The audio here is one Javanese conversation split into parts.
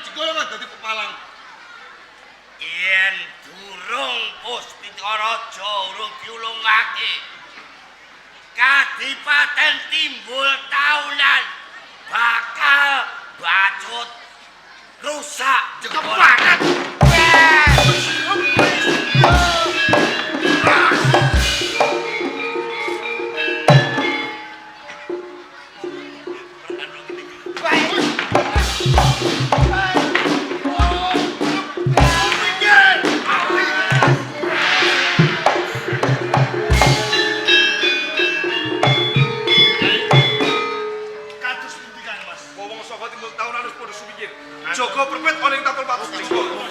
jegara kok dadi pepalang. Yen durung Puspita Raja urung diulungake. Kadipaten Timbul Taunan bakal bacut rusak Kebanget. Joko perpet oning tapel patus Joko.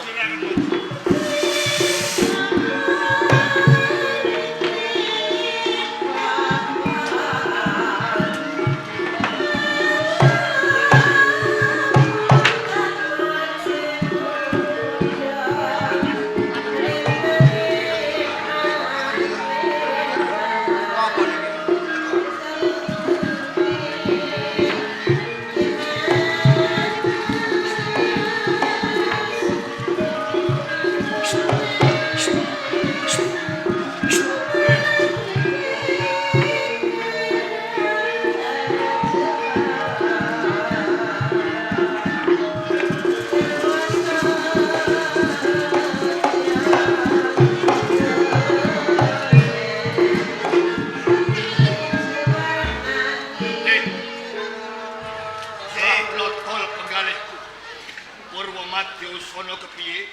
Sono kepiye?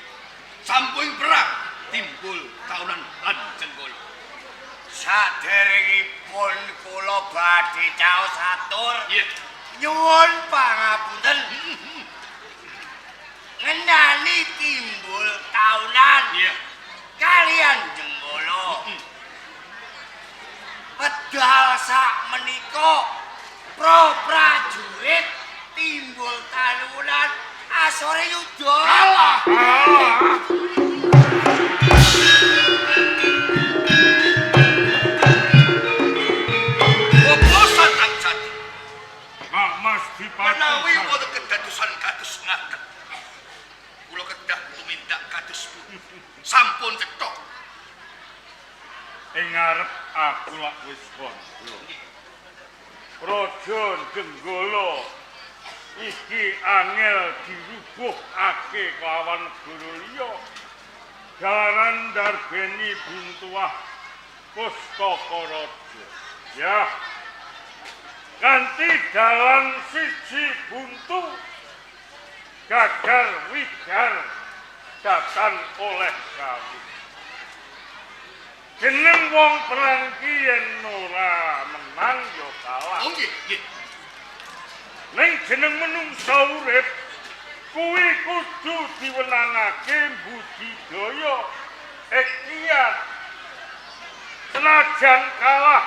Sampun perang Timbul Taunan lan Jenggala. Saderengipun kula badhe caos atur. Nggih. Nyuwun pangapunten. Ngenani Timbul Taunan. Iya. Kalian Jenggala. Pedal sak menika pro prajurit Timbul Taunan asore yuda. Kalah. Bobosan angsati. Pak Mas Dipati. Menawi wonten kedadosan kados ngaten. Kula kedah tumindak kados sampun cetha. Ing ngarep aku lak wis kondo. Raja Jenggala iki angel dirubuhake kelawan negara liya. Jalaran darbeni Buntuah Pustaka Raja. Ya. Kanthi dalan siji buntu gagal wijar datan oleh kami. Jeneng wong perang ki yen ora menang ya kalah. Oh nggih, nggih. Ning jeneng menungsa urip kuwi kudu diwenangake budidaya ikhtiar. Senajan kalah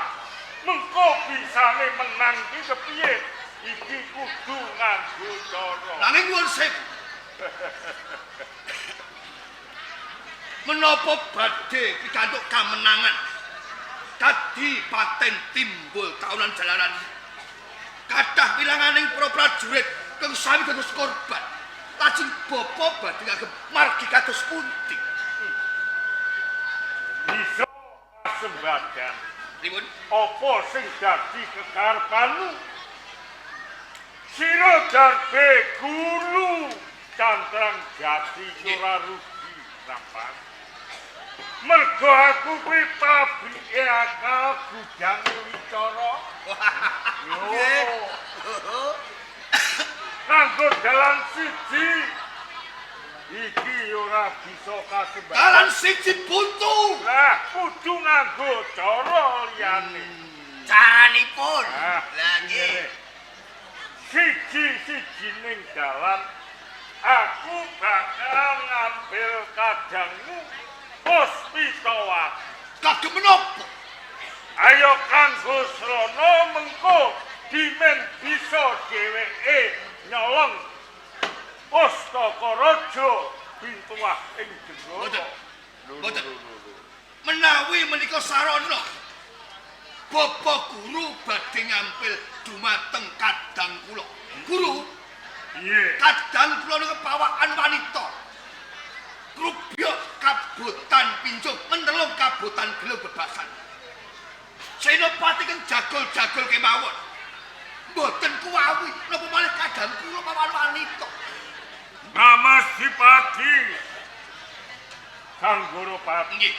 mengko bisane menang ki kepiye? Iki kudu nganggo cara. Nanging nuwun sewu. Menapa badhe pikantuk kamenangan dadi paten Timbul Taunan jalaran kathah wilanganing para prajurit kang sami dados korban lajeng bapa badhe ngagem margi kados pundi Bisa kasembadan. pripun Apa sing dadi kekarepanmu? Sira darbe guru cantrang jati ora rugi rapat. Mergo aku kuwi pabrike akal gudang wicara. Yo. Kanggo dalan siji iki ora bisa kasembadan. dalan siji buntu Lah kudu nganggo cara liyane. Caranipun. Ah, Lah nggih. Siji-sijining dalan aku bakal ngambil kadangmu Puspitawati. kagem menapa Ayo kanggo srana mengko dimen bisa dheweke nyolong Pustaka Raja Bintuah ing Jenggala. Mboten. Menawi menika sarana Bapak guru badhe ngampil dumateng kadang kula. Guru, Iya. Kadang kula niku pawakan wanita. Grubyok kabutan pinjung menelung kabutan gelo bebasan. Senopati kan jagol-jagol kemawon. Mboten kuwawi napa malih kadang kula pawan wanita. Nama Sipati Kang Goropati. Nggih.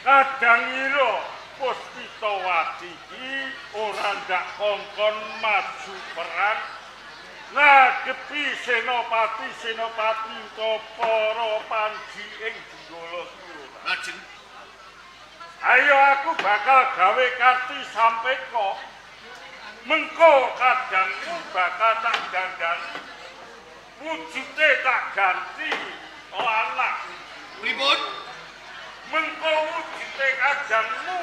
Kadang ira Puspitawati iki ora ndak kongkon maju perang ngadepi senopati utawa para panji ing Jenggala Sura. Lajeng Ayo aku bakal gawe karti sampeka. Mengko kadangmu bakal tak dandani. Wujude tak ganti lanang. pripun? Mengko wujude kadangmu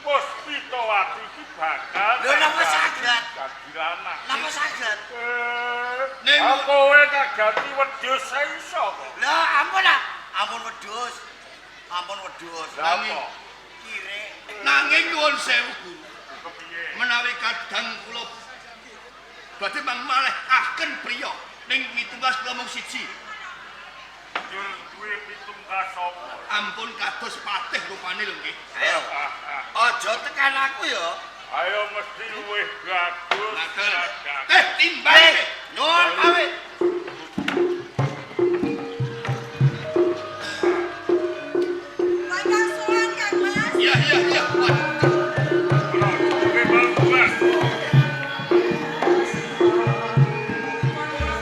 Puspitawati iki bakal Lho napa saged? dadi lanang. Napa saged? Ning Kowe tak ganti wedhus iso kok. Lah ampun ah. Ampun wedhus. Ampun wedhus. Lah apa? Kire. nanging nuwun sewu Guru. Kepiye? Menawi kadang kula badhe mangmalih priya ning 17 Jur duwe pitungkas sapa? ampun kados patih rupane lho nggih. Ayo. Aja tekan aku ya. Ayo mesti luwih bagus. Ngaten. dagang. Timbang. Nuwun pamit. Kaya suan Kang Mas. Iya. Waduh. Oke, bagus.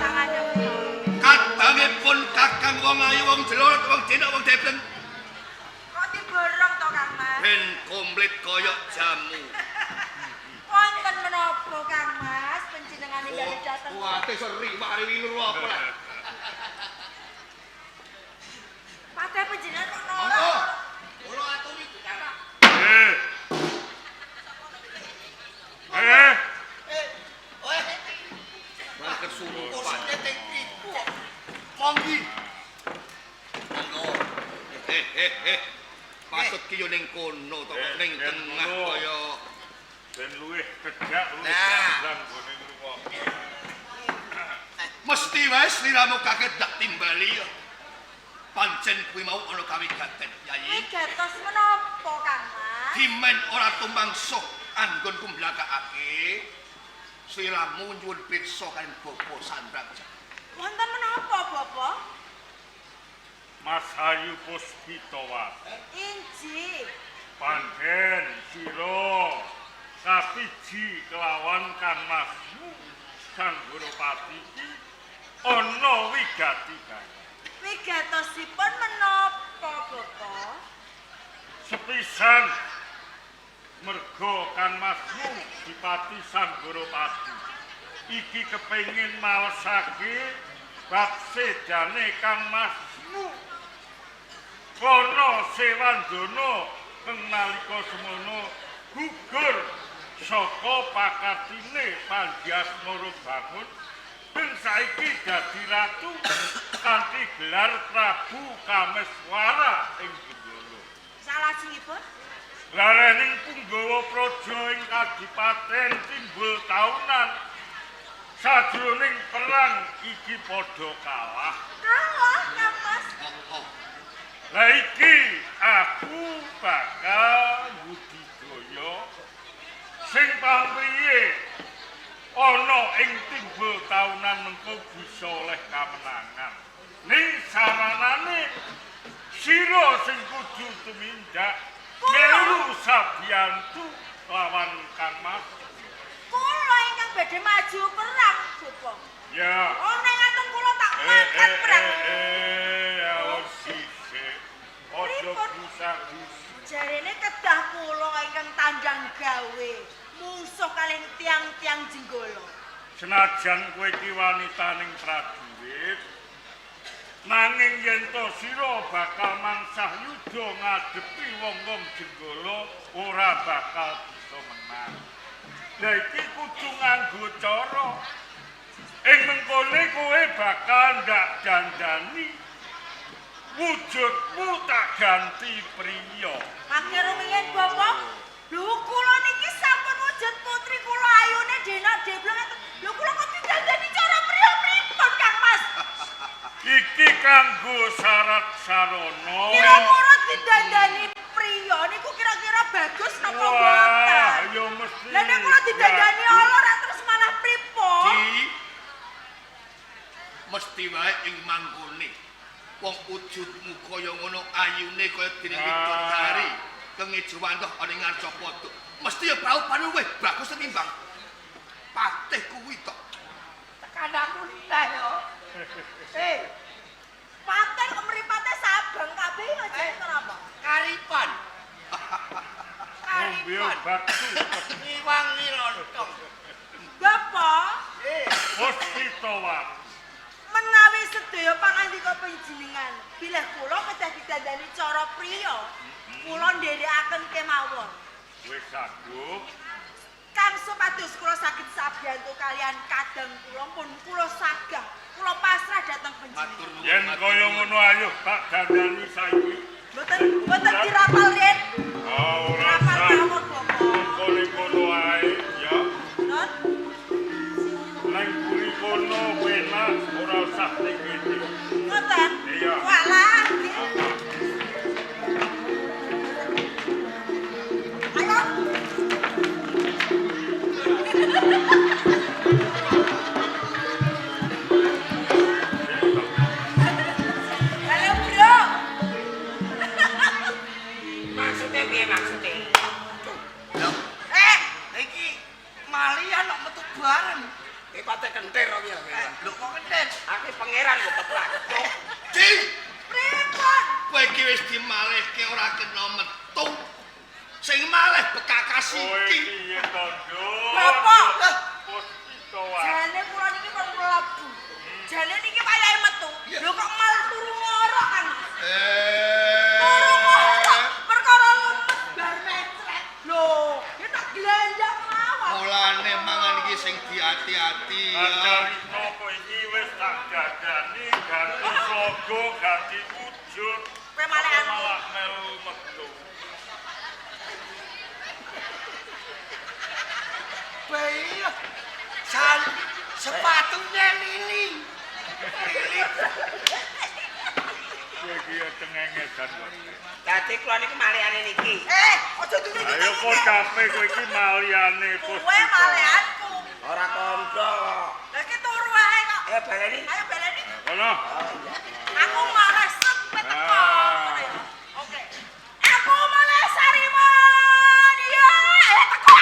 Sangane puno. Kadangipun kakang wong ayu wong jelorot wong jenak wong debleng Kok diborong to Kang Mas? ben komplit koyok jamu. Wonten menapa Kang Mas panjenengane dari dateng? Kuwate seri mari winur apa lah. Padahal panjenengan kok Monggo. nolak. Kula aturi Kakak. Malah kesurupan. Kursinya teng mriku. Monggi. Monggo. Patut ki yo ning kono to kok ning tengah kono. kaya Ben luwih cedhak luwih Nah. gamblang gone ngrungokke. mesti wae sliramu kaget dak timbali ya. Pancen kuwi mau ana kawigaten, Yayi. Wigatos menapa Kang Mas? Dimen ora tumbangsuh anggonku mblakakake. Sliramu nyuwun pirsa kan Bapa Sandrang. Wonten menapa Bapak? Mas Ayu Puspitawati. Inji. Pandhen sira kapiji kelawan Kang Masmu Kang Goropati iki ana wigati kae. Wigatosipun menapa Bapak? Sepisan merga Kang Masmu Dipati Sang Goropati iki kepengin malesake bab sedane Kang Masmu kono Sewandana kang nalika semono gugur saka pakatine Pandiasmara Bangun ben saiki dadi ratu kanthi gelar Prabu Kameswara ing Jenggala. Salajengipun? Larening Punggawa Praja ing Kadipaten Timbul Taunan sajroning perang iki padha kalah. Kalah Kang Mas. Lah iki aku bakal budidaya sing pamriye ana ing Timbul Taunan mengko bisa oleh kamenangan. Ning saranane sira sing kudu tumindak melu sabiyantu lawan Kang Mas. Kula ingkang badhe maju perang, Bapak. Ya. Oh, nek ngaten kula tak mangkat perang. Awas sisik. Ojo Pripun? busak-busuk. Jarene kedah kula ingkang tandang gawe mungsuh kalian tiang-tiang Jenggala. Senajan kowe iki wanitaning prajurit, nanging yen to sira bakal mangsah yuda ngadepi wong-wong Jenggala ora bakal bisa menang. Lah iki kudu nganggo cara. Ing mengkone kowe bakal ndak dandani. Wujudmu tak ganti priya. Mangke rumiyin Bapak, lho kula niki sampun wujud putri kula ayune Denak Deblong Lho kula kok didandani cara priya-pripun Kang Mas? Iki kanggo syarat sarana. Kira-kira didandani priya niku kira-kira bagus napa mboten? Wah, ya mesti. Lah nek kula didandani Allah ra terus malah pripun? Ki mesti wae ing mangkone. Wong wujudmu kaya ngono ayune kaya dening widodari. Kengejawan kok ana ngarsa pada. Mesti ya praupane luwih bagus tinimbang patih kuwi tok. Tekan aku neh yo. Patih kok mripate sabang kabeh aja kenapa? Karipan. Ngombe batu. Iwangi lontong. Bapak, Hospitawat. menawi sedaya pangandika panjenengan bilih kula kedah didandani cara priya, kula ndherekaken kemawon. Wis saguh. Kang supados kula saged sabiyantu kalian kadang kula pun kula sagah, kula pasrah dhateng Matur panjenengan. nuwun. Yen kaya ngono ayo tak dandani saiki. Mboten dirapal yen. Ora Rapal usah. mawon Bapak. Kono ae ya. Nun, Nang buri kono penak ora usah ning kene. ngoten. Iya. Walah. Ayo. Halo, Bro. Maksudnya piye maksudnya? Ya, Iki malian kok metu bareng. Iki pate kentir kok ya. Lho kok kentir? Aku pangeran kok keplak. Ci, Pripun? kowe iki wis dimalihke ora kena metu. Sing malih bekakas Kowe iki. piye to, Nduk? Bapak. Hospitawat. Jane kula niki pun mlebu. Jane niki wayahe metu. Lho kok malah turu ngorok kan? Turu ngorok perkara lemes bar mecret. Lho, ya tak glanjang mawon. Mulane mangan iki sing diati-ati ya. Ajari nopo iki wis tak dadani ganti logo, ganti wujud. Kowe malekan. Malah melu metu. Iya. Sepatunya Lili. Kowe iki ya cengengesan. Dadi kula niku malihane niki. Aja dulu Ayo kok capek kowe iki maliane Kowe hospitawat. malekanku. Ora kondro kok. Lah iki turu wae kok. Baleni. Ayo baleni. Kono. Aku malah set teko. Ah. Oke. Aku malah Sarimon. Iya, teko.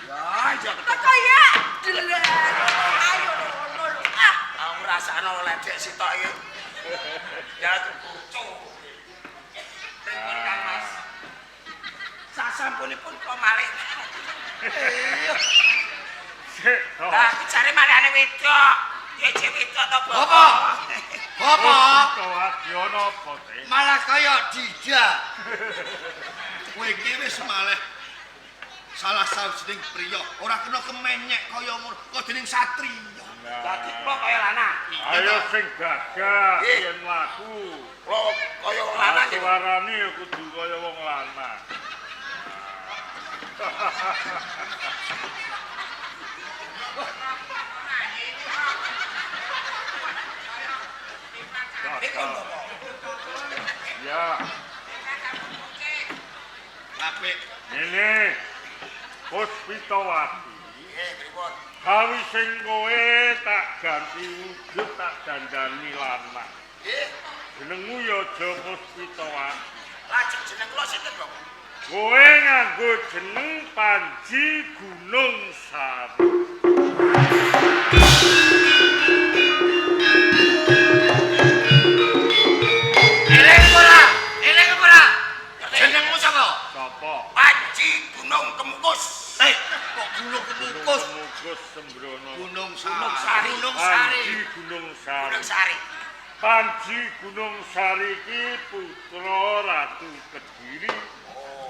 Ya, aja Teko ya. Ayo lho. Ah, aku rasane ledek sitok iki. Ya cucu. Pripun Kang Mas? Sasampunipun kula malih. Iya. Sik to. Lah, cari malihane wedok. Ya cewek wedok to, Bapak. Bapak. Bapak, Hospitawat yo napa sih? malah kaya dijak. Kowe iki wis malih salah sawijining priya, ora kena kemenyek kaya ngono, kok dening satriya. Dadi kula kaya lanang. Ayo sing gagah Ih. yen laku. Kula kaya lanang iki. Suarane ya kudu kaya wong lanang. Iku Bapak. Ya, Apik. ini Hospitawati. Pripun? Kawi sing kowe tak ganti wujud tak dandani lanang. Nggih. Jenengmu ya aja Hospitawati. Lajeng jeneng kula sinten, Bapak? Kowe nganggo jeneng Panji Gunung Sari. Eling ora? Jenengmu sapa? Sapa? Panji Gunung Kemukus. Kok gunung kemukus, Kemukus Sembrono. gunung Gunung sari. Sari. Gunung Sari. Panji Gunung Sari. Gunung Sari. Panji Gunung Sari iki putra Ratu Kediri.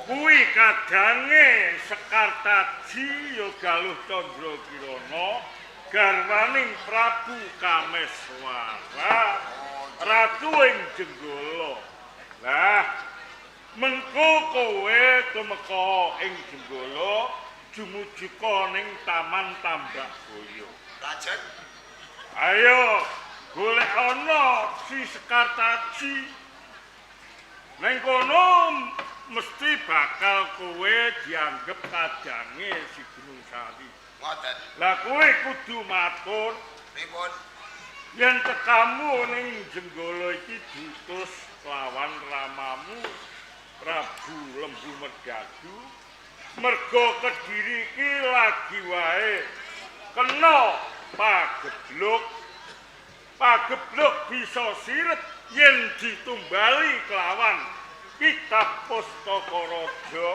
Kuwi kadange Sekartaji ya Galuh Candra Kirana garwaning Prabu Kameswara Ratu ing Jenggala. Lah mengko kowe tumeka ing Jenggala ujug-ujuga ning Taman Tambak Boyo. Lanjut. Ayo golek ana si Sekar Taji. Neng kono mesti bakal kowe dianggep kadange si Gunung Sari. Ngoten. Lah kowe kudu matur Pripun? yen tekamu ning Jenggala iki diutus lawan ramamu Prabu Lembu Mergadu. Mergo Kediri iki lagi wae kena pagebluk. Pagebluk bisa siret yen ditumbali kelawan kitab Pustaka Raja.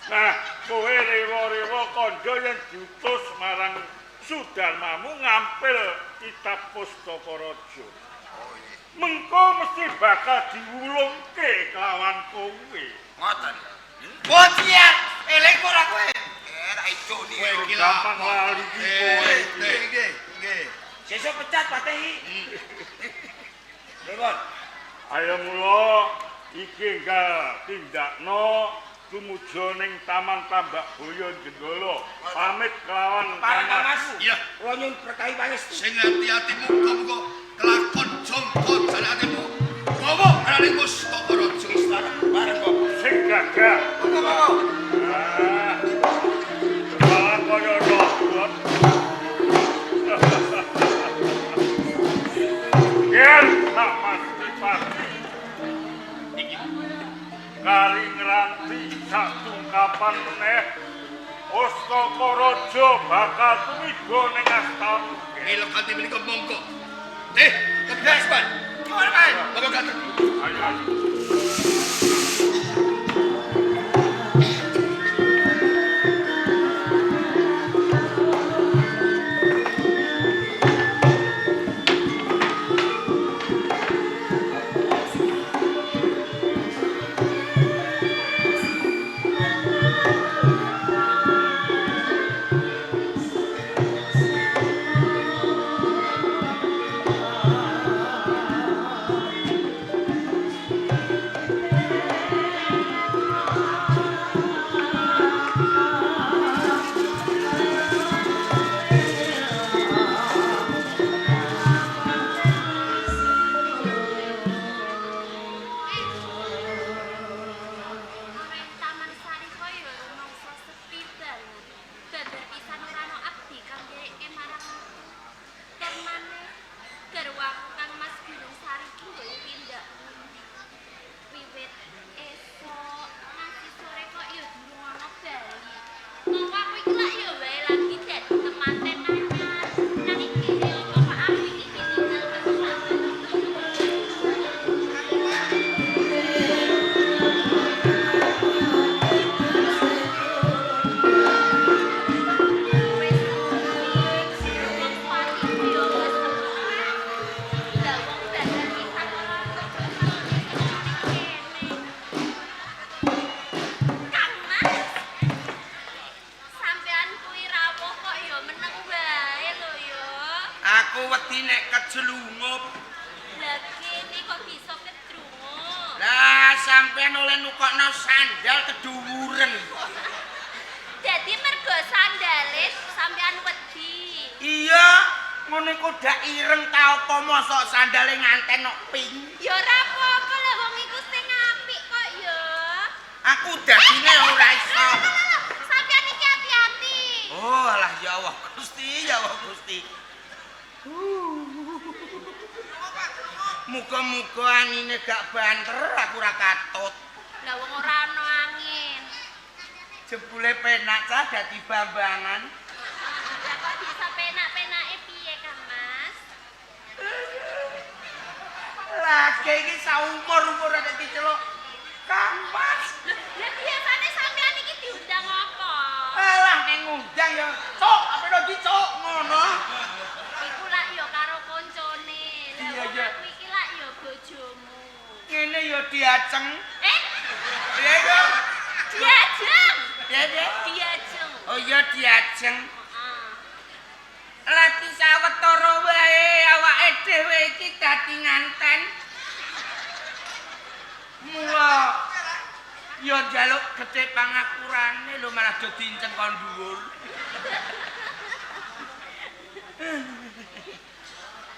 Nah, kowe rewa-rewa kandha yen diutus marang Sudarmamu ngampil kitab Pustaka Raja. Oh iya. Mengko mesti bakal diwulungke kelawan kowe. Ngoten. Bocian, elek ora kowe. Ra ijo ni. Kowe iki Gampang lali iki kowe. Nggih. Sesuk pecat patehi. Pripun? Ayo mula iki enggal tindakno tumuju ning Taman Tambak Boyo Jenggala. Pamit kelawan Parang Mas. Iya. Kula nyuwun berkahi pangestu. Sing ati-atimu muga-muga kelakon jongko jalatimu. Gawa arane Pustaka Raja istana. Bareng kok. sing gagah. Monggo. Ah. Kepala kaya robot. Yen tak pasti Iki kari ngranti sak tungkapan meneh Pustaka Raja bakal tumiba ning astana. mila kanthi menika monggo. Kebias Pan. Nuwun Mas. Monggo kanthi. Ayo ayo. Orang Taman Sari koyo rumangsa sepi banget. Babar pisan ora ono abdi kang ndereke marang temane garwaku kang Mas Gunung Sari ki nggo tindak wiwit esuk nganti sore kok ya durung ono bali. Mongko aku iki lak ya wae lagi dadi temanten anyar. Nang iki yo kok aku iki tinggal Aku wedi nek kejelungup. Lah sampean oleh nukokno sandal keduwuren. Jadi mergo sandale sampean wedi. Iya, ngene kok dak ireng ta apa mosok sandale nganten nok ping. Ya ora apa-apa lah wong iku sing apik kok ya. Aku dadine ora iso. Sampean iki hati-hati. Oh, alah ya Allah Gusti, ya Allah Gusti. Muga-muga angine gak banter aku ora katut. Lah wong ora ana angin. Jebule penak cah dadi bambangan. Lah kok bisa penak-penake piye, Kang Mas? Lagi iki saumur-umur nek diceluk Kang Mas. Lah biasane sampean iki diundang apa? Alah ning ngundang ya cuk, apa ora dicuk ngono. Iku lak ya karo koncone. Lah Iya, wong iya. aku iki lak ya bojomu. Ngene ya diaceng. Eh, Piye yo? diajeng. Piye? Diajeng. Oh iya diajeng. Heeh. Lagi sawetara wae awake dhewe iki dadi nganten. Mula Ya njaluk gede pangapurane lho malah do dinceng kon dhuwur.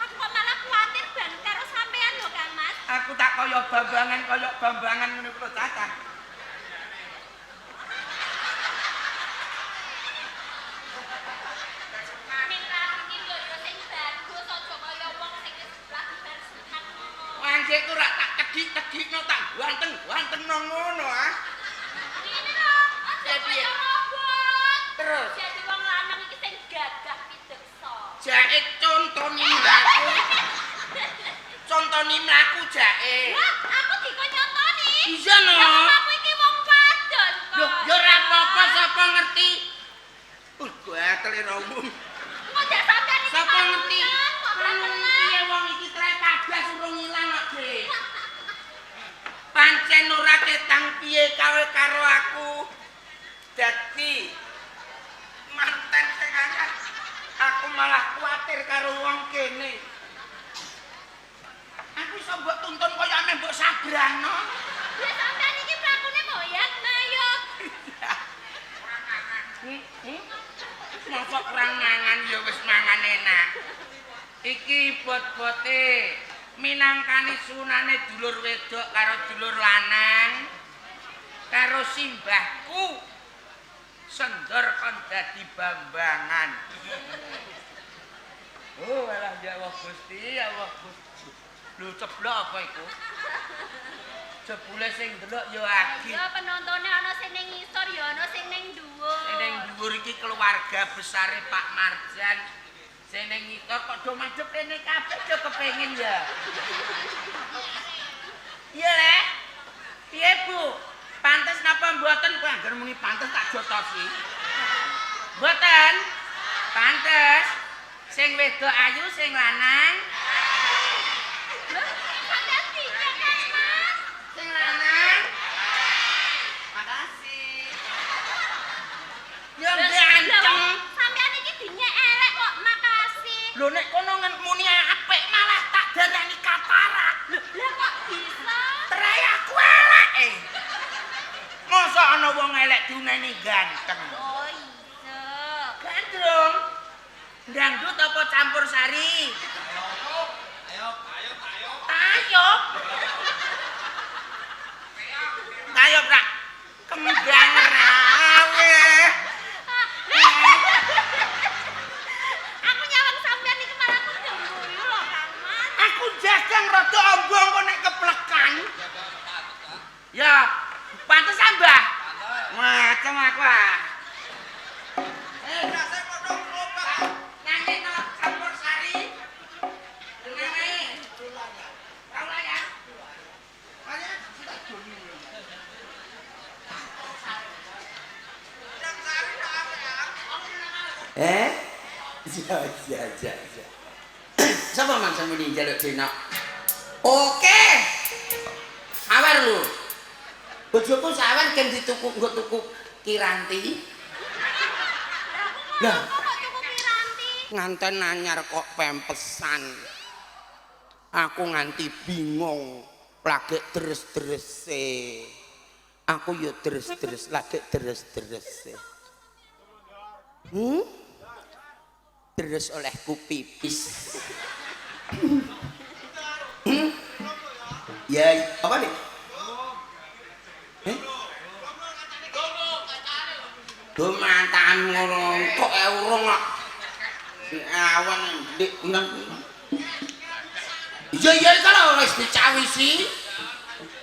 Aku kok malah kuatir banget karo sampean lho Kang Mas. Aku tak kaya bambangan ngono kuwi cacah. Ning lagi lho yo sing bagus aja kaya wong sing wis lagi bar sunat ngono. Anjek ku rak tak tegik-tegikno tak ganteng-gantengno ngono ah. Ini lho, aja kaya robot. Terus Jadi wong lanang iki sing gagah pideksa. jake contoni mlaku. Contoni mlaku jake. Wah, aku dikon nyontoni. Iya no. Ya aku iki wong wadon kok. Yo yo ora apa-apa sapa ngerti. Gatel ora umum. Kok jak sampean iki Sapa ngerti? kok tenang. Piye wong iki trek kabeh urung ilang kok, Dik. Pancen ora ketang piye karo aku. Dadi manten sing anyar. Aku malah kuatir karo wong kene. Aku iso mbok tuntun kaya ame mbok sabrano. Ya sampean iki mlakune moyang mayo. Mosok kurang mangan ya wis mangan enak. Iki bot-bote minangkani sunane dulur wedok karo dulur lanang karo simbahku sendor kon dadi bambangan. Oh alah ya Allah Gusti, ya Allah Gusti. Lho ceblok apa iku? Jebule sing delok ya agi. Ya penontonnya ana sing ning ngisor ya ana sing ning dhuwur. Sing ning dhuwur iki keluarga besare Pak Marjan. Sing ning ngisor kok do madhep kene kabeh do kepengin ya. Iya Le. Piye Bu? Pantes napa mboten kowe anggar muni pantes tak jotosi. Mboten? Pantes. Sing wedok ayu sing lanang. Lho, sampean tiga kan, Mas? Sing lanang. Makasih. Yo ganteng. Sampean iki dinyek elek kok, makasih. Lho nek kono muni apik malah tak darani katarak. Lah kok bisa? Trai aku eleke. Masa ana wong elek diuneni ganteng. Oh iya. Gandrung. Dangdut apa campur sari? Tayop. Tayop rak. Kembang rawe. Aku nyawang sampean iki malah kedenguyu lho, Kang Mas. Aku jagang rada ombong kok nek keplekan. Ya, pantes ambah. Macem aku ah. Rasa kodhong lobak. Nyanyi no campur sari. Nyanyi. Kaula ya. Ayo kita doni. Ya. Sapa man sampeyan njaluk dina? Oke. Awar lho. Bojoku sawan gen dituku nggo tuku kiranti. Lah, Kok tuku piranti? nganten anyar kok pempesan. Aku nganti bingung lagi deres-derese. Aku yo deres-deres lagi deres-derese. Deres olehku pipis. Ya, apa nih? Dumantan ngono kok urung kok. Awan ndik nang. Iya kalau wis dicawisi.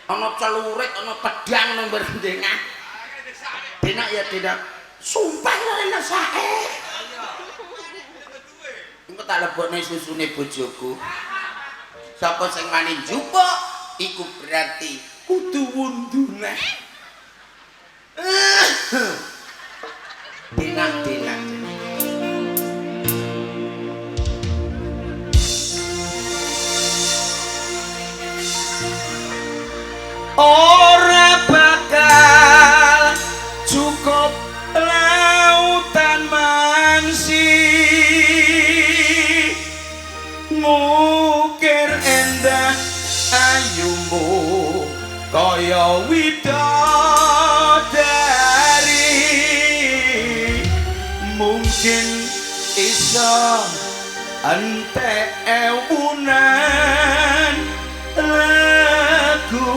Ana celurit, ana pedang nang berdengah. Enak ya tidak. Sumpah lho sae. Engko tak lebokne susune bojoku. Sapa sing wani njupuk iku berarti kudu wundune. Dinak. Ora bakal cukup lautan mangsi mukir endah ayumu kaya widodari mungkin iso entek ewunan lagu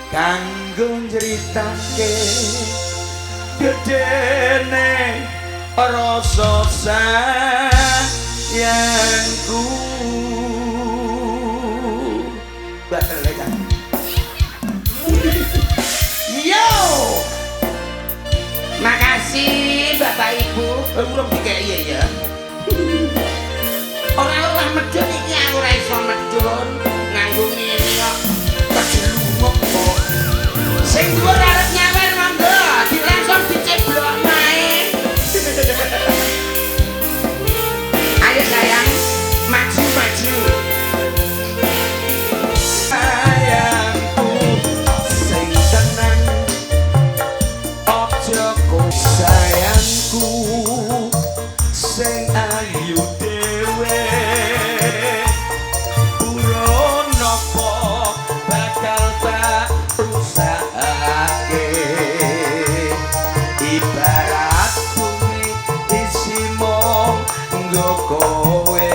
kanggo njeritake gedene rasa sayangku. Batal ya. Yo. Makasih Bapak Ibu. Urung dikeki ya. Ora medun iki aku ora iso medun nganggo ngene kok. Kejelumuk kok. Sing dhuwur arep nyawer monggo, langsung diceblok mae. Ayo sayang, maju maju. Sayangku sing tenang ojo kok sayangku sing ayu dhewe buron nopo bakal tak usahake ibarat bumi isi monggo kowe.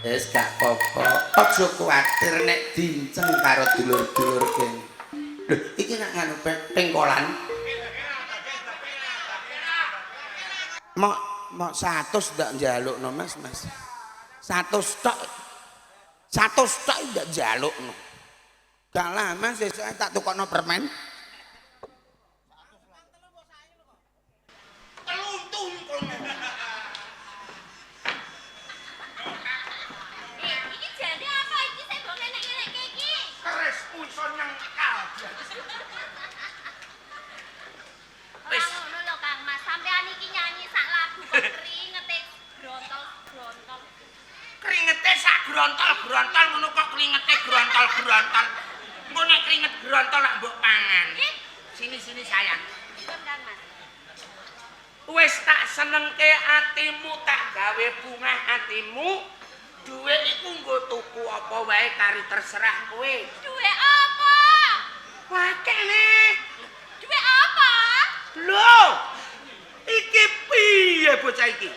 Wis gak apa-apa. Aja kuwatir nek dinceng karo dulur-dulur geng. Lho, iki nak nganu pengkolan. Mok 100 ndak njalukno Mas. 100 tok. 100 tok ndak njalukno. Gak lama sesuk tak tukokno permen. Teluntung kono. Iki jane apa iki sing mbok nenek-nenek iki? Keris iso nyengkal. Ora ngono lho Kang Mas, sampean iki nyanyi sak lagu kok keringete grontol-grontol. Keringete sak grontol-grontol ngono kok keringete grontol-grontol. Engko nek keringet grontol lak mbok pangan. Sini sayang. Pun Kang Mas. Wis tak senengke atimu, tak gawe bungah atimu. Duwe iku nggo tuku apa wae kari terserah kowe. Duwe apa? Wakene. Duwe apa? Lho. Iki piye bocah iki?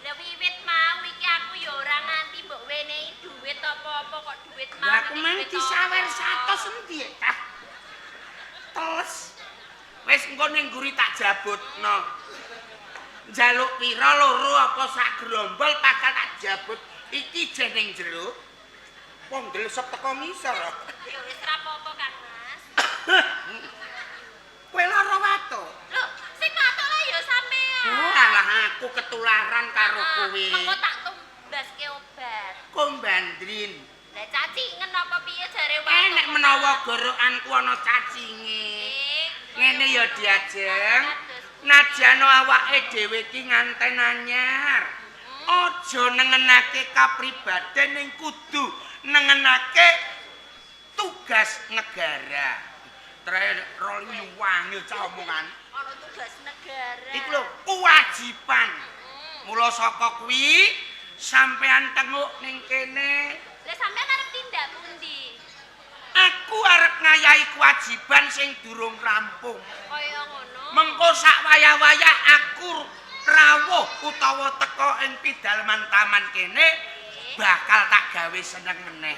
Lah wiwit mau iki aku ya ora nganti mbok wenehi duit apa-apa kok duit mau. Lah aku mang disawer 100 endi ta? Teles. Wis engko ning nguri tak jabutno. Njaluk pira loro apa sak grombol bakal tak jabut. Iki jeneng jero. Wong ndelesep teko ngisor. Ya wis ora apa-apa Kang Mas. Kowe lara watuk. Lho, sing matuk lah ya sampean. Oh, alah aku ketularan karo kowe. Mengko tak tumbaske obat. Kombandrin. Lah cacingen apa piye jare wae? Nek menawa gorokanku ana cacinge. Ngene ya Diajeng. Najano awake dhewe iki nganten anyar. Aja nengenake kapribaden ning kudu nengenake tugas negara. Rol wangi cah omongan. Ana tugas negara. Iku lho kewajiban. Mula saka kuwi sampean tenguk ning kene. Lah sampean arep tindak pundi? Aku arep ngayahi kewajiban sing durung rampung. Kaya ngono. Mengko sak wayah-wayah aku rawuh utawa teka ing pidalaman taman kene bakal tak gawe seneng meneh.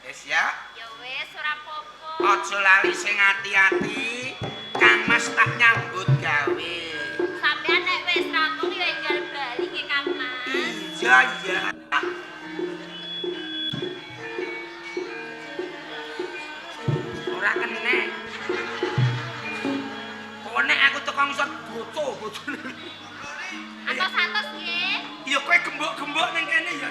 Wis ya? Ya wis ora apa-apa. Aja lali sing ati-ati. Kang Mas tak nyambut gawe. Sampean nek wis rampung ya enggal bali nggih Kang Mas. Iya iya. Ora kene. Kok nek aku teko ngisor boco-bocone. Atos-atos nggih. Ya kowe gembok-gembok ning kene ya.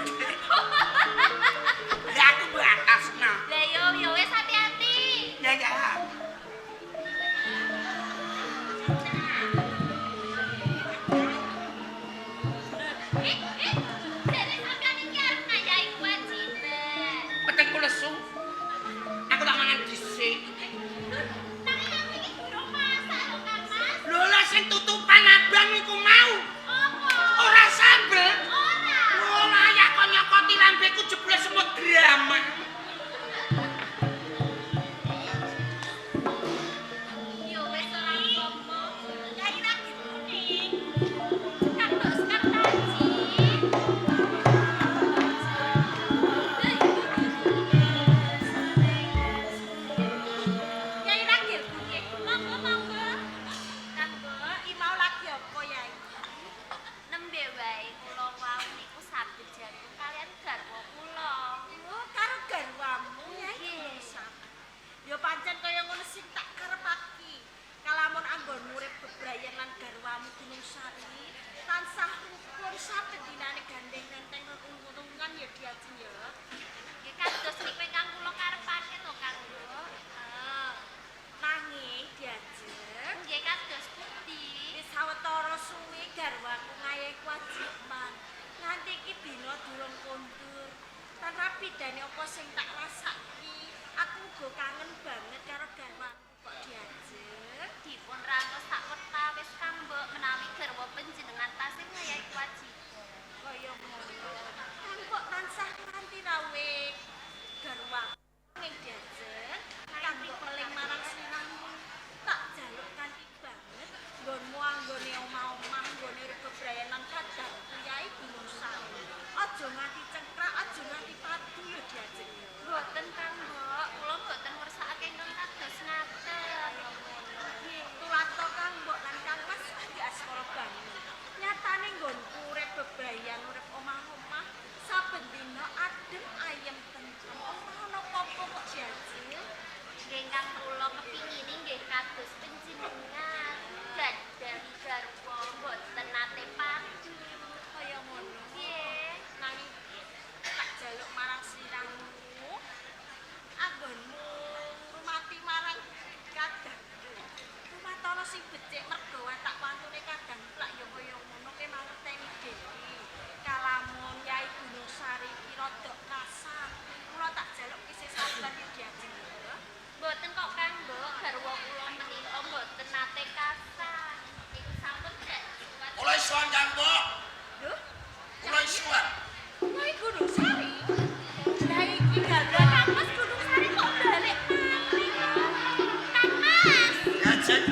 Ya aku batasna. Lah yo wis hati-hati. Ya ya. Jadi sampean iki arep ngayahi kewajiban. Petengku lesu. Aku tak mangan dhisik. Tapi kamu iki durung masak lho Kang Mas. Lho lah sing tutupan abang iku mau. Apa? Ora sambel. Ora. Ora ya kok nyokoti lambeku jebule semut gramak. Yo wis ora tak rasaki. Aku uga kangen banget karo garwaku kok diajeng. Dipun rantos sak pertawis Kang Mbok menawi garwa panjenengan tasih ngayahi kewajiban. Kaya ngono. Kan kok tansah nganti rawe garwaku ning diajeng. Kang mbok peling marang sinangmu. Tak jaluk kanthi banget nggonmu anggone omah-omah nggone urip bebrayanan kadangku yai Gunung Sawi. Aja nganti cengkrak, aja nganti padu ya diajeng. Boten Kang Mbok, kula boten ngersakake ingkang kados ngaten. Nggih, tulato Kang Mbok lan Kang Mas iki askara banyu. Nyatane nggonku urip bebrayan, urip omah-omah, saben dina adem ayem tentrem. Ora ana apa-apa kok diajeng. Nggih Kang kula kepingine nggih kados panjenengan. Gadhahi garwa boten nate padu. Kaya ngono. Nggih. Nanging tak jaluk marang sirahmu. Anggonmu rumati marang kadangku. Rumatana sing becik mergo tak wantune kadang plak ya kaya ngono ke mangerteni dhewe. Kalamun Yai Gunung Sari iki rada kasar. Kula tak jaluk isih sabar ya diajeng. Boten kok Kang Mbok, garwa kula menika boten nate kasar. Iku sampun dak kuat. Mulai suan Kang Mbok. Lho, Mulai suan. Yai Gunung Sari. Lah iki gara-gara Mas Gunung Sari kok balik malih. Kang Mas. Ya Cek.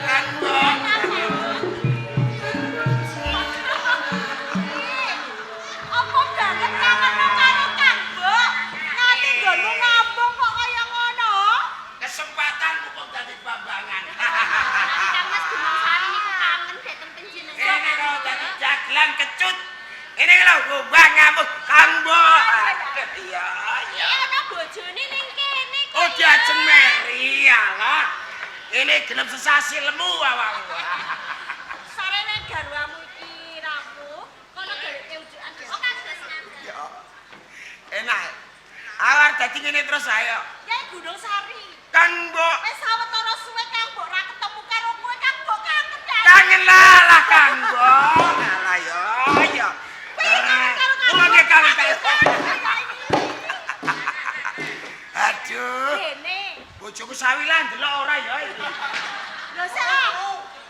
Kang Mbok. apa banget kangenmu karo Kang Mbok? Nganti nggonmu ngambung kok kaya ngono? Kesempatan kok dadi bambangan. Kang Mas Gunung Sari niku kangen dhateng panjenengan. Ini lho dadi dagelan kecut. Ini lho gombang ngamuk Kang Mbok. Iya, iya. Ana bojone ning kene kok. Oh diajeng meri alah. Ini genep sesasi lemu awakmu. Sarene garwamu iki rampung, kono galike ujukan Oh kados ngaten. Ya. Enak. Awar dadi ngene terus ayo. Yai Gunung Sari. Kang Mbok. Wis sawetara suwe Kang Mbok ra ketemu karo kowe, Kang Mbok kangen ya. Kangen lah Kang Mbok. Alah ya, ya. Kula nggih kangen. Aduh. Dene. Bojoku sawilah ndelok ora ya iki. Lho sik.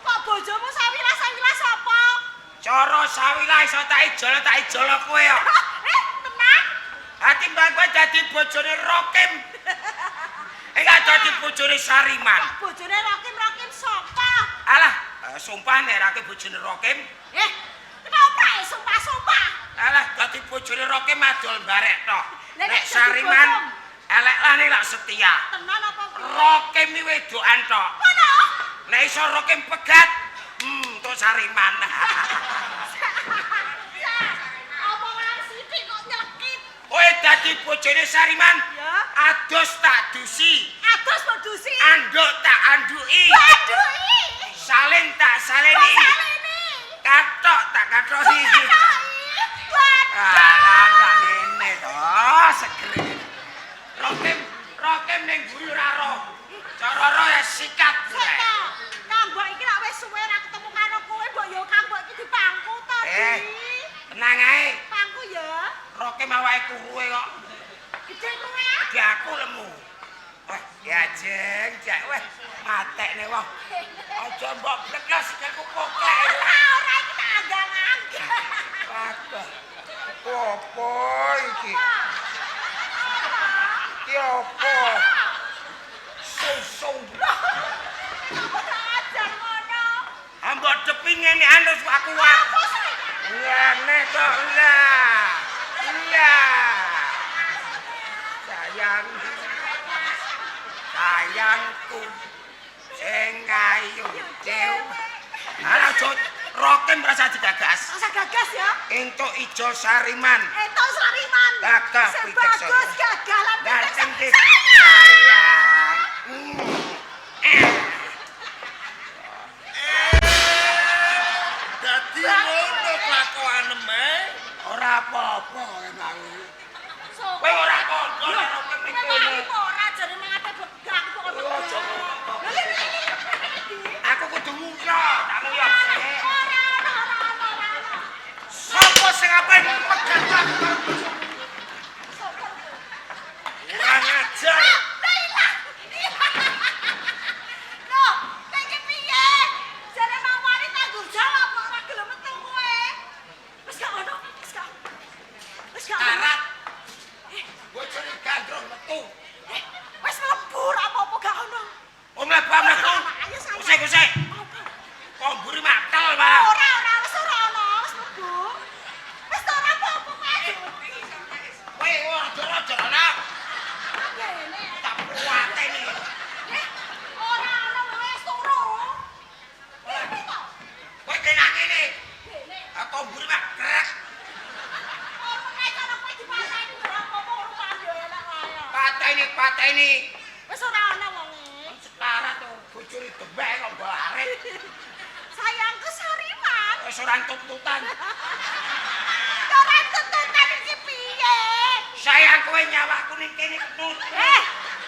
Kok bojomu sawilah apa? Cara sawilah iso tak ijol kowe ya. Tenang. Hati mbak gue dadi bojone Rokim. Enggak dadi bojone Sariman. Bojone Rokim sapa? Alah, sumpah nek rake bojone Rokim. Kenapa sumpah-sumpah? Alah, dadi bojone Rokim adol barek tok. Nek Nek dadi Sariman bojom. elek lah nek lak setia. Tenan apa piye? Rokim iki wedokan tok. Ngono. Nek iso Rokim pegat, untuk Sariman. Apa wae sithik kok nyelekit? Kowe dadi bojone Sariman. Ya. Adus tak dusi, Atus produksi. anduk tak anduki, Waduh iki. salin tak saleni, Salene. katok tak katoki. Waduh. Alah, tak ngene to, segere. Rokim ning buri ora roh. Cara roh ya sikat. Seka. Kambok iki lak wis suwe ra ketemu karo kowe, mbok yo kambok iki dipangku to, Eh. Di. Tenang ae, Pangku ya. Rokim awake kuruwe kok. Gede kowe. Di aku lemu. Wah, ya jeng, jak weh, matekne wong. Aja mbok blegos sikilku koklek. Ora iki tak anggang-anggang. Waduh. Apa iki? Iki apa? Sung-sung. Apa tak ajar ngono? Ambok depi ngene anus aku wae. Apa sih? Ngene kok lah. Iya. Sayangku sing kayu dew. Ala jot Rokim merasa digagas. Rasa gagas ya. Entuk ijo Sariman. Entuk Sariman. Gagah Sing Piteksono. bagus gagalan Dateng di Sayang. sayang. Dadi ngono kelakuane me. Ora apa-apa emang. Sok. Kowe ora kondo nek Rokim Kowe iki. wani apa ora jare mangate begang kok Aja begang. ngomong. Lha iki. Aku kudu nguyo, tak nguyo. Ora. Sopo sing apa pegang aku. Kurang ajar. Loh, kayak iki piye? Jare mawani tanggung jawab kok ora gelem metu kowe. Wis gak ono, wis gak. Wis gak. Karat. Bojone gandrung metu. Wis mlebu ra apa-apa gak ono. Om mlebu. Ayo saya. Kusik. Kok mburi matel malah. Ora wis ora ono, wis mlebu. Wis ora apa-apa kowe. Kowe ora ana. Ngene. Tak kuateni. Ora ono wis turu. Piye to? Kowe kena ngene. Ngene. Aku mburi mak krek. Ora nek cara kowe dipasani ora apa-apa rupan yo enak wae. Pateni. Wis ora ono wonge. Sekarang tuh bojone dembek kok baret. Sayangku Sariman. Wis ora tuntutan. Ora tuntutan iki piye? Sayang kowe nyawaku ning kene ketut.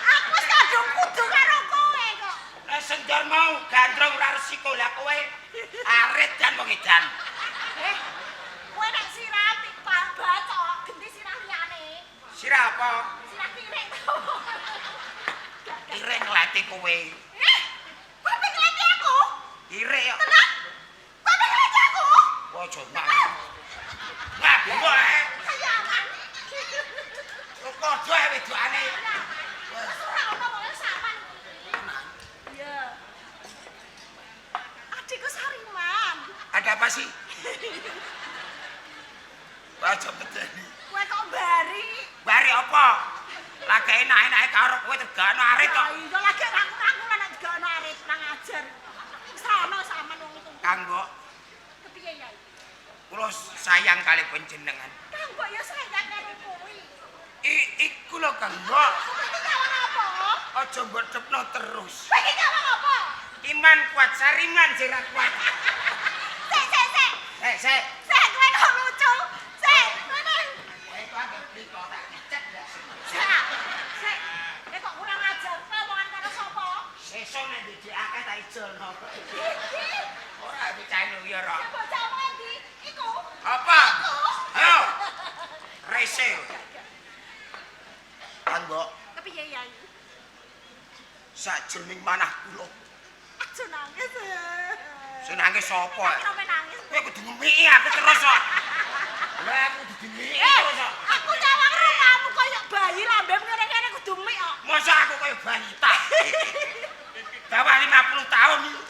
Aku wis kadung kudu karo kowe kok. Lah sendar mau gandrung ora resiko lah kowe arit dan wong edan. Kowe nek sirah baca genti sirah liyane. Sira apa? Sirah kirek to. Ireng nglati kowe. Kowe pengen aku? Irek kok. Tenang. Kowe pengen aku? Ojo mak. Wah, kowe. Sayangan. Kok padha wedokane. Wis ora ono wong sampean. Iya. Adikku Sariman. Ada apa sih? Ojo bedeni. Kowe kok bari? Bari apa? Lagi enak-enake karo kowe tegakno arit kok. Iya lagi rangkul-rangkulan nek digakno arit nang ajar. Wis ono sampean wong itu. Kanggo Kepiye ya? kula sayang kali panjenengan. Kanggo ya sayang karo kowe. Iku lho Kanggo. Kowe iki nyawang apa? Aja mbedhepno terus. Kowe iki nyawang apa? Iman kuat, Sariman sing ra kuat. Sik. Sik. Sik kowe kok lucu. Sik, ngene. Kowe kok anggap pliko tak dicet ya. Sik. Nek kok kurang ajar ngomongan karo sapa? Sesuk nek didikake tak ijelno. Iki. Ora dicano ya ora. Ya bocah endi? Iku. Apa? Ayo. Rese. Kanggo Kepiye ya? sakjroning manah kula. Aja nangis. Sing nangis sapa? Kenapa nangis? Kowe kudu ngemiki aku terus kok. Lah aku kudu ngemiki terus kok. Aku nyawang rupamu koyo bayi lambem ngene-ngene kudu mik kok. Masa aku koyo balita. Bawah 50 tahun iki.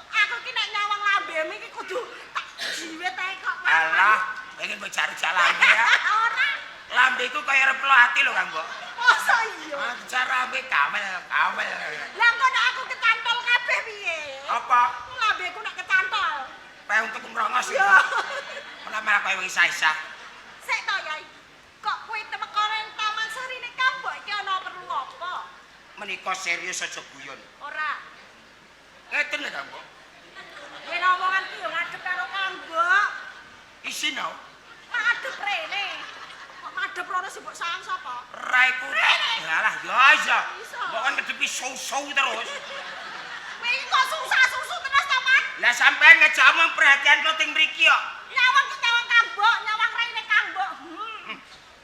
Aku ki nek nyawang lambem iki kudu tak jiwet ae kok. Alah, pengen mencari jalan ya. Ora. Lambeku kaya arep lo ati lho, Kang, Mbok. Masa iya? Cara ambe kamel. Lah kok nek aku kecantol kabeh piye? Apa? Lambeku nek kecantol. Pae untuk merongos. Yo. Ora malah kaya wis isa-isa. Sik to, Yai. Kok kowe temeko nang Taman Sari nek Kambok iki ana perlu apa? Menika serius aja guyon. Ora. Ngeten lho, Kang, Mbok. Yen omongan ki yo ngadep karo Kambok. Isin no. Madhep rene. Kok madhep rono sing mbok sayang sapa? Raiku. Alah, yo aja. Mbok kan ngedepi show terus. Kowe iki kok susah-susu terus to, Man? Lah sampean ngejak omong perhatian kok ting mriki kok. Nyawang ki nyawang Kambok, nyawang rene Kambok.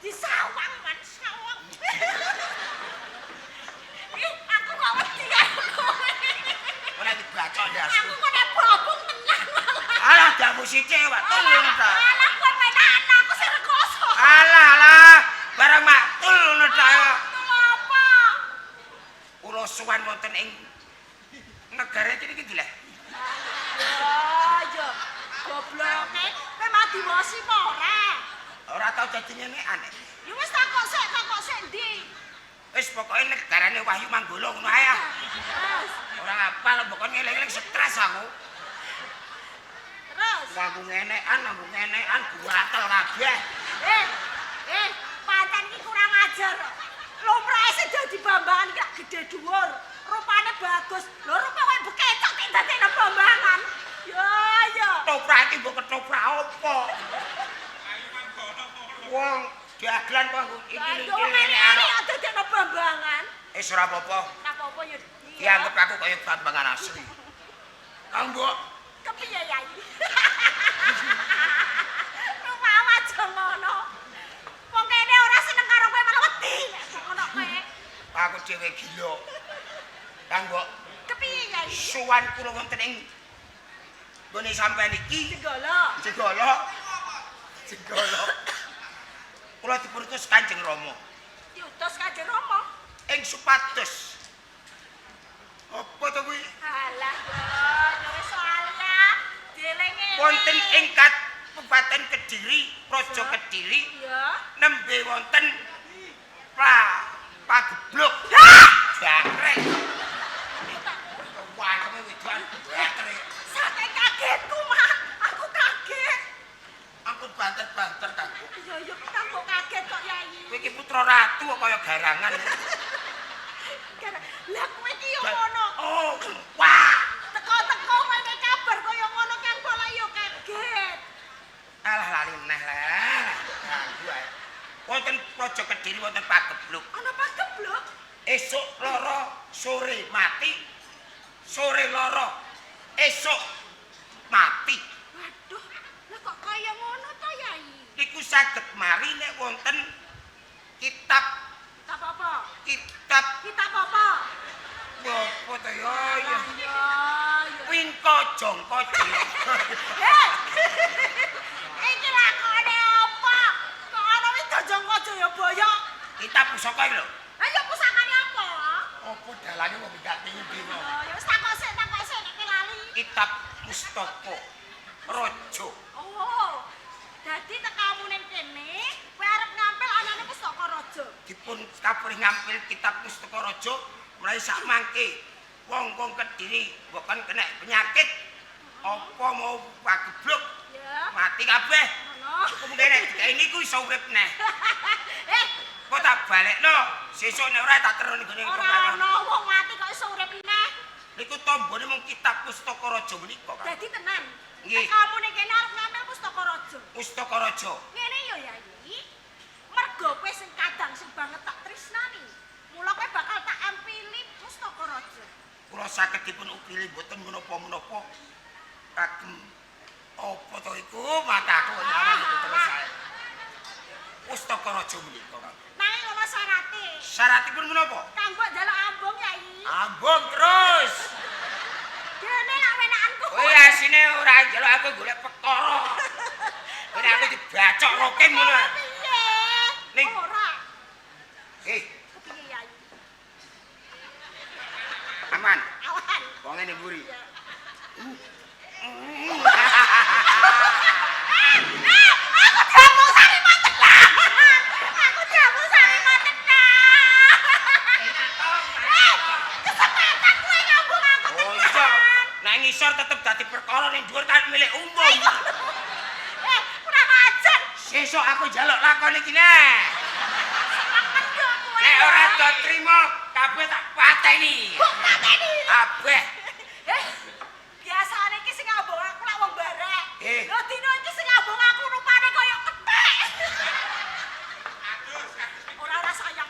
Disawang, Man, sawang. Ih, aku kok wedi karo kowe. Ora dibacok ndas. Aku kok nek bobong tenang malah. Alah, damu sithik Pak. Tulung ta. Alah, kowe menahan aku sing rekoso. Alah, barang maktul ngono ta. Apa? Kula suwan wonten ing negara iki iki lho. Ya, gobloke. Kowe mah diwasi apa ora? Ora tau dadi nyenekan. Ya wis takok sik ndi? Wis pokoke negarane Wahyu Manggolo ngono ae. Terus, Ora ngapal pokoke ngeling-eling stres aku. terus. Nganggo ngenekan buatel kabeh. Pancen iki kurang ajar. Lumrahe sing dadi bambangan iki gede dhuwur. Rupane bagus. Lho rupa kowe bekecok iki dadi bambangan. Ya. Ketoprak iki mbok ketoprak apa? Wong dagelan kok iki Ngene ana dadi bambangan. Wis ora apa-apa. Ora apa-apa ya. Dianggep aku kaya bambangan asli. Kang Mbok, Kepiye, Yai? aja ngono. Wong kene ora seneng karo kowe malah wedi nek ngono kowe. Aku dhewe gila. Kanggo Kepiye Yai? suwan kula wonten ing gone sampean iki. Jenggala. Jenggala. Kula diputus Kanjeng Rama. Diutus Kanjeng Rama. Ing supados. Apa to kuwi? Alah, yo wis soalnya dielinge. Wonten ing Kabupaten Kediri, Praja Kediri, Ya. nembe wonten pageblok. Jangkrik. Wah, kowe wedoan jangkrik. Saking kagetku, Mak. Aku kaget. Aku banter-banter kanggo. Yo kang kok kaget kok Yai. Kowe iki putra ratu kok kaya garangan. Lah kowe iki yo ngono. Oh, wah. Teko-teko kowe nek kabar kaya ngono kang bola yo kaget. Alah lali meneh lah. Ganggu ae. Wonten Praja Kediri wonten pageblok. Ana pageblok. Esuk loro sore mati. Sore loro esuk mati. Waduh, lah kok kaya ngono to Yai? Iku saged mari nek wonten kitab Kitab apa? kitab Kitab apa? apa to ya Ya. Wingko Jongko Eh. Iki lakone apa? Kok ana wis Jongko Jayabaya? kitab pusaka iki lho. Lah ya pusakane apa? Apa dalane wong gak tinggi no. Ya wis takok sik nek lali. Kitab Pustaka Raja. Oh. Dadi tekamu ning kene, kowe arep ngampil anane Pustaka Raja. Dipun kapuri ngampil kitab Pustaka Raja mulai sak mangke wong-wong Kediri bukan kena penyakit apa mau pageblok Ya. mati kabeh. Ngono. Kemudian nek ini ku iso urip neh. Eh, Kok tak balekno sesuk nek ora tak terus nggone ora ana wong mati kok iso urip neh. Niku tombone mung kitab Pustaka Raja menika kan. Dadi tenan. Nggih. Kamu ning kene arep ngambil Pustaka Raja. Pustaka Raja. Ngene yo Yai. Mergo kowe sing kadang sing banget tak tresnani. Mula kowe bakal tak ampili Pustaka Raja. Kula saged dipun upili mboten menapa-menapa. Kagem apa to iku mataku nyaran itu terus sae. Pustaka Raja menika kan. Nanging ana syarate. Syaratipun menapa? Kanggo njaluk ambung Yai. Ambung terus. Dene lak wenakanku. Kowe asine ora njaluk aku golek perkara. Kowe aku dibacok roke ngono. Piye? Ning. Ora. Piye Yai? aman. Awan. Wong ngene mburi. Ya. Aku jamu sari matenan. Aku jamu sari matenan. Kesempatan kowe nyambung aku Oh iya. Nek ngisor tetep dadi perkara ning dhuwur kan milik umum. kurang ajar. Sesuk aku njaluk lakon iki neh. Nek ora do trimo kabeh tak pateni. Pateni. Kabeh. Biasane iki sing ngambung aku lak wong barek. Eh. Lho dino iki sing ngambung aku rupane kaya kethek. Ora sayang.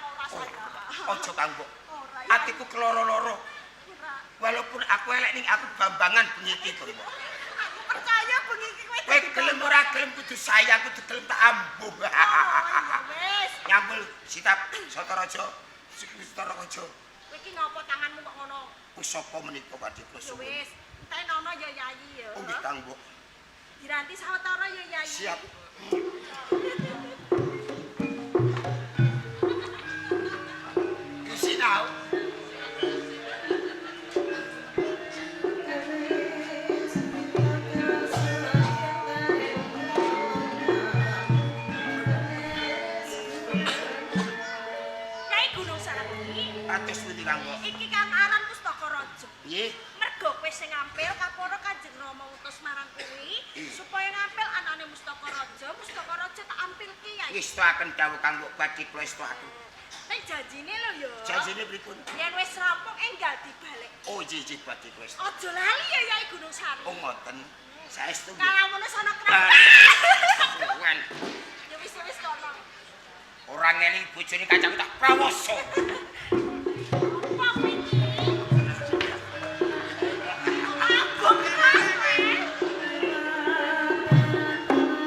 Aja kanggo. Ora. Atiku keloro-loro. Ora. Walaupun aku elek ning aku bambangan bengi iki kok. Aku percaya bengi iki kowe Kowe gelem ora gelem kudu sayang kudu gelem tak ambung. iya wis. Nyambul sitab Sotaraja. Sutaraja. Kowe iki ngopo tanganmu kok ngono? Pusaka menika badhe kula Ya suwun. wis, entenono ya Yayi ya. Oh nggih Kang Mbok. Diranti sawetara ya Yayi. Siap. Sinau. Yai Gunung Sari. Atus pundi Kang Mbok? Iki kan aran Pustaka Raja. Nggih. Mergo kowe sing ngampil kapara Kanjeng Rama utus marang kuwi supaya ngampil anane Pustaka Raja tak ampilke Yai. Istuaken dawuh Kang Mbok badhe kula istuaken. Ning janjine lho ya. Janjine pripun? Yen wis rampung enggal dibalik. Oh nggih badhe kula istuaken. Aja lali ya Yai Gunung Sari. Oh ngoten. Saestu nggih. Kalau ngono sono kenapa? Suwen. Ya wis kono. Ora ngeli bojone kancaku tak prawoso.